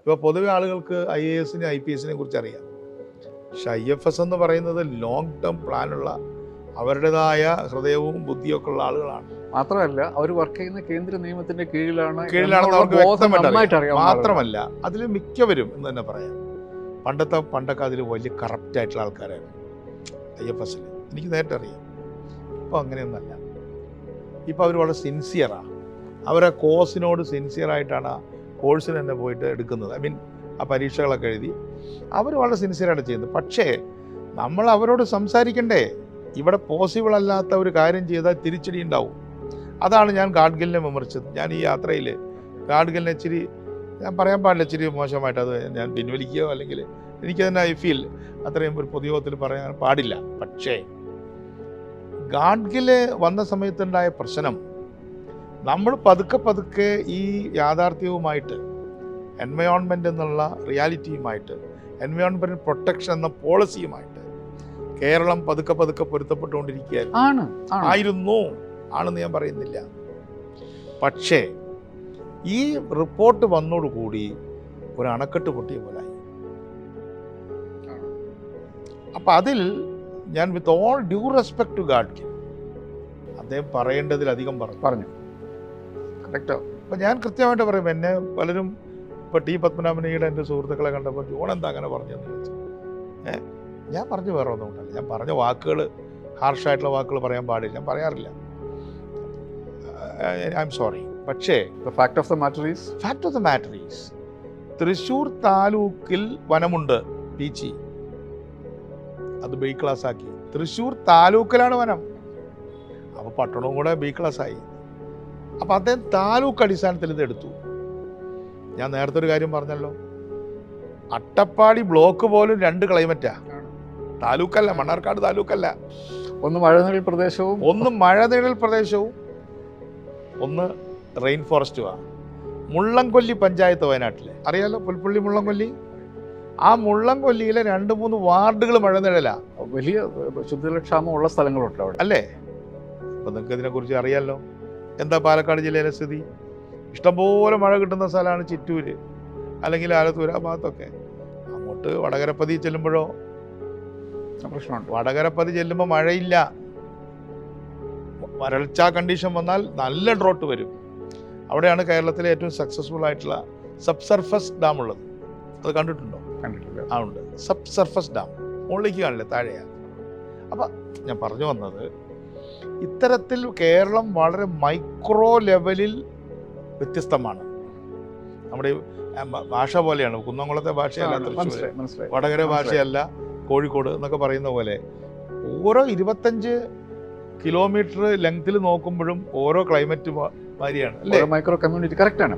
ഇപ്പോൾ പൊതുവെ ആളുകൾക്ക് IAS IPS കുറിച്ച് അറിയാം. പക്ഷെ IFS എന്ന് പറയുന്നത് ലോങ് ടേം പ്ലാനുള്ള അവരുടേതായ ഹൃദയവും ബുദ്ധിയൊക്കെ ഉള്ള ആളുകളാണ്. മാത്രമല്ല അവർ വർക്ക് ചെയ്യുന്ന കേന്ദ്ര നിയമത്തിന്റെ കീഴിലാണെന്ന് അവർക്ക് വ്യക്തമായിട്ട് അറിയാം. മാത്രമല്ല അതിൽ മിക്കവരും എന്ന് തന്നെ പറയാം പണ്ടൊക്കെ അതിൽ വലിയ കറപ്റ്റ് ആയിട്ടുള്ള ആൾക്കാരായിരുന്നു IFS. എനിക്ക് നേരിട്ട് അറിയാം. ഇപ്പോൾ അങ്ങനെയൊന്നല്ല. ഇപ്പോൾ അവർ വളരെ സിൻസിയറാണ്. അവരെ കോഴ്സിനോട് സിൻസിയറായിട്ടാണ് ആ കോഴ്സിന് തന്നെ പോയിട്ട് എടുക്കുന്നത്. ആ പരീക്ഷകളൊക്കെ എഴുതി അവർ വളരെ സിൻസിയറായിട്ട് ചെയ്യുന്നത്. പക്ഷേ നമ്മൾ അവരോട് സംസാരിക്കണ്ടേ? ഇവിടെ പോസിബിൾ അല്ലാത്ത ഒരു കാര്യം ചെയ്താൽ തിരിച്ചടി ഉണ്ടാവും. അതാണ് ഞാൻ ഗാഡ്ഗിലിനെ വിമർശിച്ചത്. ഞാൻ ഈ യാത്രയിൽ ഗാഡ്ഗിലിനെ ഇച്ചിരി ഞാൻ പറയാൻ പാടില്ല, ഇച്ചിരി മോശമായിട്ട് അത് ഞാൻ പിൻവലിക്കുകയോ അല്ലെങ്കിൽ എനിക്കതിനെ ഐ ഫീൽ അത്രയും ഒരു പൊതുയോഗത്തിൽ പറയാൻ പാടില്ല. പക്ഷേ ഗാഡ്ഗില് വന്ന സമയത്തുണ്ടായ പ്രശ്നം നമ്മൾ പതുക്കെ ഈ യാഥാർത്ഥ്യവുമായിട്ട് എൻവയോൺമെൻ്റ് എന്നുള്ള റിയാലിറ്റിയുമായിട്ട് എൻവയോൺമെൻറ്റ് പ്രൊട്ടക്ഷൻ എന്ന പോളിസിയുമായിട്ട് കേരളം പതുക്കെ പൊരുത്തപ്പെട്ടുകൊണ്ടിരിക്കുകയായിരുന്നു. ആണെന്ന് ഞാൻ പറയുന്നില്ല. പക്ഷേ ഈ റിപ്പോർട്ട് വന്നോടുകൂടി ഒരു അണക്കെട്ട് പൊട്ടിയ പോലായി. അപ്പം അതിൽ ഞാൻ with all due respect to Gadgil അദ്ദേഹം പറയേണ്ടതിലധികം പറഞ്ഞു. കറക്റ്റോ? അപ്പം ഞാൻ കൃത്യമായിട്ട് പറയും. എന്നെ പലരും ഇപ്പോൾ T. പത്മനാഭനയുടെ എൻ്റെ സുഹൃത്തുക്കളെ കണ്ടപ്പോൾ ജോൺ എന്താ അങ്ങനെ പറഞ്ഞതെന്ന് ചോദിച്ചു. ഞാൻ പറഞ്ഞു വേറെ ഒന്നും ഉണ്ടല്ല. ഞാൻ പറഞ്ഞ വാക്കുകൾ ഹാർഷായിട്ടുള്ള വാക്കുകൾ പറയാൻ പാടില്ല, ഞാൻ പറയാറില്ല. I am sorry. പക്ഷേ fact of the matter is Thrissur താലൂക്കിൽ വനമുണ്ട്. പീച്ചി അത് B ക്ലാസ് ആക്കി. തൃശ്ശൂർ താലൂക്കിലാണ് വനം. അപ്പോൾ പട്ടണവും കൂടെ B ക്ലാസ് ആയി. അപ്പോൾ അദ്ദേഹം താലൂക്ക് അടിസ്ഥാനത്തിൽ ഇത് എടുത്തു. ഞാൻ നേരത്തെ ഒരു കാര്യം പറഞ്ഞല്ലോ, അട്ടപ്പാടി ബ്ലോക്ക് പോലും 2 ക്ലൈമറ്റാ. താലൂക്കല്ല, മണ്ണാർക്കാട് താലൂക്കല്ല. ഒന്ന് മഴനിഴൽ പ്രദേശവും ഒന്ന് റെയിൻ ഫോറസ്റ്റുമാണ്. മുള്ളംകൊല്ലി പഞ്ചായത്ത് വയനാട്ടിലെ അറിയാലോ, പുൽപ്പള്ളി മുള്ളംകൊല്ലി. ആ മുള്ളംകൊല്ലിയിലെ 2-3 വാർഡുകൾ മഴനിഴലാ. വലിയ ശുദ്ധജലക്ഷാമമുള്ള സ്ഥലങ്ങളുണ്ട് അവിടെ അല്ലേ? അപ്പം നിങ്ങൾക്ക് ഇതിനെക്കുറിച്ച് അറിയാമല്ലോ. എന്താ പാലക്കാട് ജില്ലയിലെ സ്ഥിതി? ഇഷ്ടംപോലെ മഴ കിട്ടുന്ന സ്ഥലമാണ് ചിറ്റൂര് അല്ലെങ്കിൽ ആലത്തൂർ, ആ ഭാഗത്തൊക്കെ. അങ്ങോട്ട് വടകരപ്പതി ചെല്ലുമ്പോഴോ പ്രശ്നമുണ്ട്. വടകരപ്പതി ചെല്ലുമ്പോൾ മഴയില്ല. വരൾച്ച കണ്ടീഷൻ വന്നാൽ നല്ല ഡ്രോട്ട് വരും. അവിടെയാണ് കേരളത്തിലെ ഏറ്റവും സക്സസ്ഫുൾ ആയിട്ടുള്ള സബ് സർഫസ് ഡാം ഉള്ളത്. അത് കണ്ടിട്ടുണ്ടോ? കണ്ടിട്ടില്ല. ആ ഉണ്ട്. സബ് സർഫസ് ഡാം മുകളിലേക്ക് കാണില്ലേ, താഴെയാണ്. അപ്പം ഞാൻ പറഞ്ഞു വന്നത്, ഇത്തരത്തിൽ കേരളം വളരെ മൈക്രോ ലെവലിൽ വ്യത്യസ്തമാണ്. നമ്മുടെ ഭാഷ പോലെയാണ്. കുന്നംകുളത്തെ ഭാഷയല്ല തൃശ്ശൂർ, വടകര ഭാഷയല്ല കോഴിക്കോട് എന്നൊക്കെ പറയുന്ന പോലെ ഓരോ 25 കിലോമീറ്റർ ലെങ്ത്തിൽ നോക്കുമ്പോഴും ഓരോ ക്ലൈമറ്റ് മാതിരിയാണ് അല്ലേ? Micro community. കറക്റ്റാണ്.